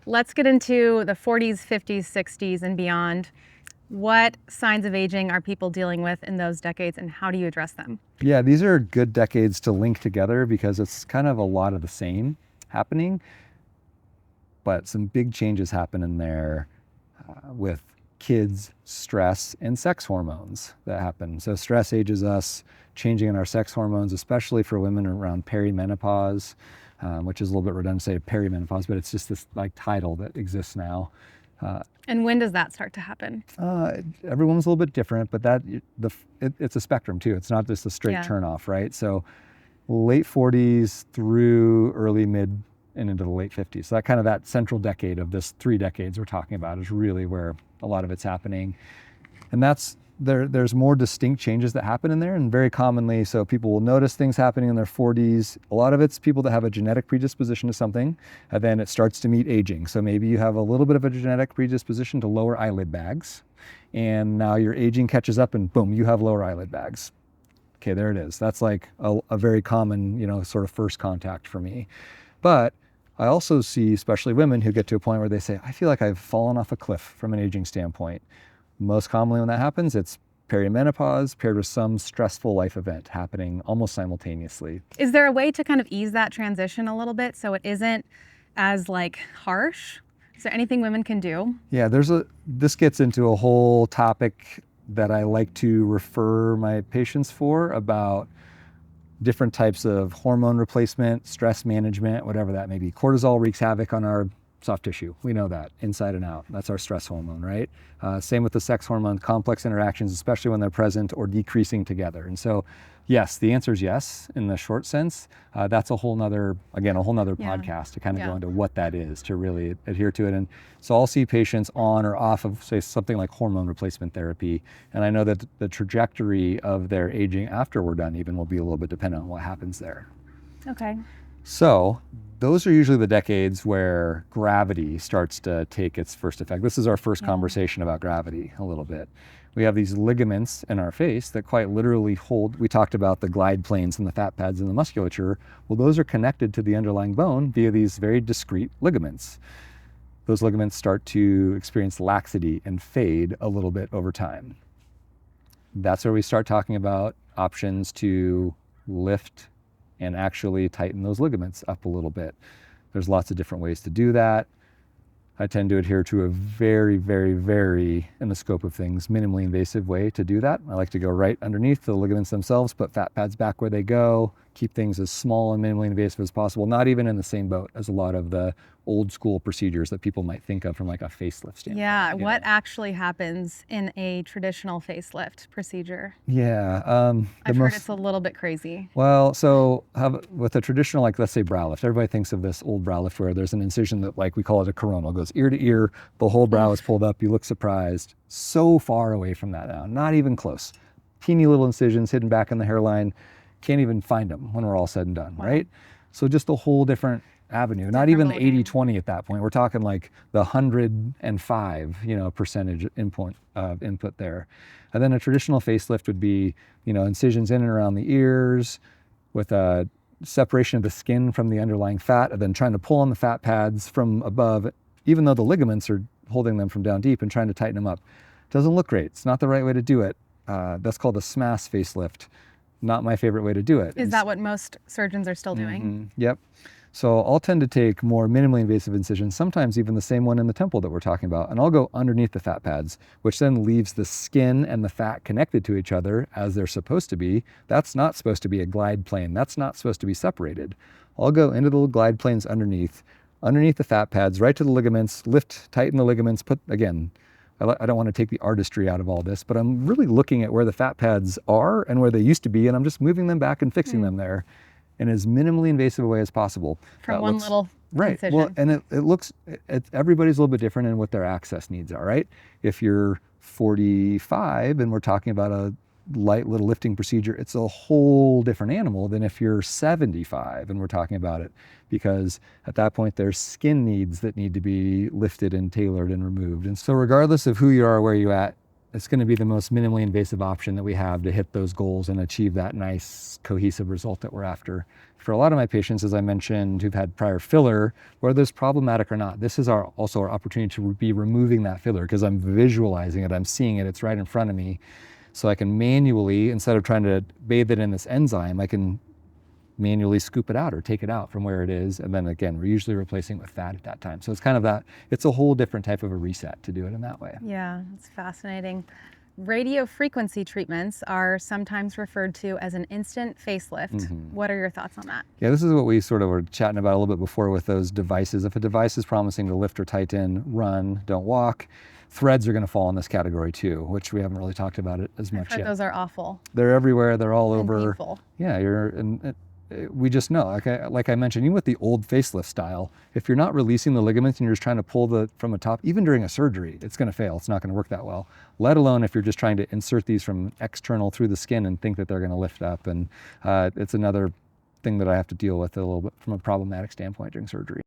let's get into the 40s, 50s, 60s, and beyond. What signs of aging are people dealing with in those decades, and how do you address them? Yeah, these are good decades to link together because it's kind of a lot of the same happening, but some big changes happen in there with kids, stress, and sex hormones that happen. So stress ages us, changing in our sex hormones, especially for women around perimenopause, which is a little bit redundant to say perimenopause, but it's just this like title that exists now. And when does that start to happen? Everyone's a little bit different, but it's a spectrum too. It's not just a straight turn off, right? So late 40s through early mid and into the late 50s. So that central decade of this 3 decades we're talking about is really where a lot of it's happening. And there's more distinct changes that happen in there, and very commonly, so people will notice things happening in their 40s. A lot of it's people that have a genetic predisposition to something, and then it starts to meet aging. So maybe you have a little bit of a genetic predisposition to lower eyelid bags, and now your aging catches up and boom, you have lower eyelid bags. Okay, there it is. That's like a very common, sort of first contact for me. But I also see, especially women who get to a point where they say, I feel like I've fallen off a cliff from an aging standpoint. Most commonly when that happens, it's perimenopause paired with some stressful life event happening almost simultaneously. Is there a way to kind of ease that transition a little bit so it isn't as harsh? Is there anything women can do? Yeah, this gets into a whole topic that I like to refer my patients for about different types of hormone replacement, stress management, whatever that may be. Cortisol wreaks havoc on our soft tissue. We know that inside and out. That's our stress hormone, right? Same with the sex hormone, complex interactions, especially when they're present or decreasing together. And so, yes, the answer is yes in the short sense. That's a whole nother podcast to kind of go into what that is, to really adhere to it. And so I'll see patients on or off of, say, something like hormone replacement therapy. And I know that the trajectory of their aging after we're done even will be a little bit dependent on what happens there. Okay. So those are usually the decades where gravity starts to take its first effect. This is our first conversation about gravity a little bit. We have these ligaments in our face that quite literally hold, we talked about the glide planes and the fat pads in the musculature. Well, those are connected to the underlying bone via these very discrete ligaments. Those ligaments start to experience laxity and fade a little bit over time. That's where we start talking about options to lift and actually tighten those ligaments up a little bit. There's lots of different ways to do that. I tend to adhere to a very, very, very, in the scope of things, minimally invasive way to do that. I like to go right underneath the ligaments themselves, put fat pads back where they go, keep things as small and minimally invasive as possible, not even in the same boat as a lot of the old school procedures that people might think of from like a facelift standpoint. Yeah, what actually happens in a traditional facelift procedure? Yeah. I've heard it's a little bit crazy. Well, so with a traditional, like let's say brow lift, everybody thinks of this old brow lift where there's an incision that we call it a coronal, goes ear to ear, the whole brow is pulled up, you look surprised. So far away from that now, not even close. Teeny little incisions hidden back in the hairline, can't even find them when we're all said and done, right? So just a whole different avenue, not even the 80-20 at that point. We're talking like the 105, percentage input there. And then a traditional facelift would be, incisions in and around the ears with a separation of the skin from the underlying fat, and then trying to pull on the fat pads from above, even though the ligaments are holding them from down deep, and trying to tighten them up. Doesn't look great. It's not the right way to do it. That's called a SMAS facelift. Not my favorite way to do it. Is that what most surgeons are still doing? Mm-hmm. Yep. So I'll tend to take more minimally invasive incisions, sometimes even the same one in the temple that we're talking about, and I'll go underneath the fat pads, which then leaves the skin and the fat connected to each other as they're supposed to be. That's not supposed to be a glide plane. That's not supposed to be separated. I'll go into the little glide planes underneath the fat pads, right to the ligaments, lift, tighten the ligaments, again, I don't want to take the artistry out of all this, but I'm really looking at where the fat pads are and where they used to be, and I'm just moving them back and fixing them there in as minimally invasive a way as possible. From one little incision. Well, and everybody's a little bit different in what their access needs are, right? If you're 45 and we're talking about a light little lifting procedure, it's a whole different animal than if you're 75 and we're talking about it, because at that point there's skin needs that need to be lifted and tailored and removed. And so regardless of who you are, where you're at, it's going to be the most minimally invasive option that we have to hit those goals and achieve that nice cohesive result that we're after. For a lot of my patients, as I mentioned, who've had prior filler, whether it's problematic or not, this is also our opportunity to be removing that filler, because I'm visualizing it, I'm seeing it, it's right in front of me. So I can manually, instead of trying to bathe it in this enzyme, I can manually scoop it out or take it out from where it is. And then again, we're usually replacing it with fat at that time. So it's kind of that, it's a whole different type of a reset to do it in that way. Yeah, it's fascinating. Radio frequency treatments are sometimes referred to as an instant facelift. What are your thoughts on that? Yeah, this is what we sort of were chatting about a little bit before with those devices. If a device is promising to lift or tighten, run, don't walk, threads are going to fall in this category too, which we haven't really talked about it as much yet. Those are awful. They're everywhere. They're all over. Painful. Yeah, we just know, like I mentioned, even with the old facelift style, if you're not releasing the ligaments and you're just trying to pull from the top, even during a surgery, it's going to fail. It's not going to work that well, let alone if you're just trying to insert these from external through the skin and think that they're going to lift up. And it's another thing that I have to deal with a little bit from a problematic standpoint during surgery.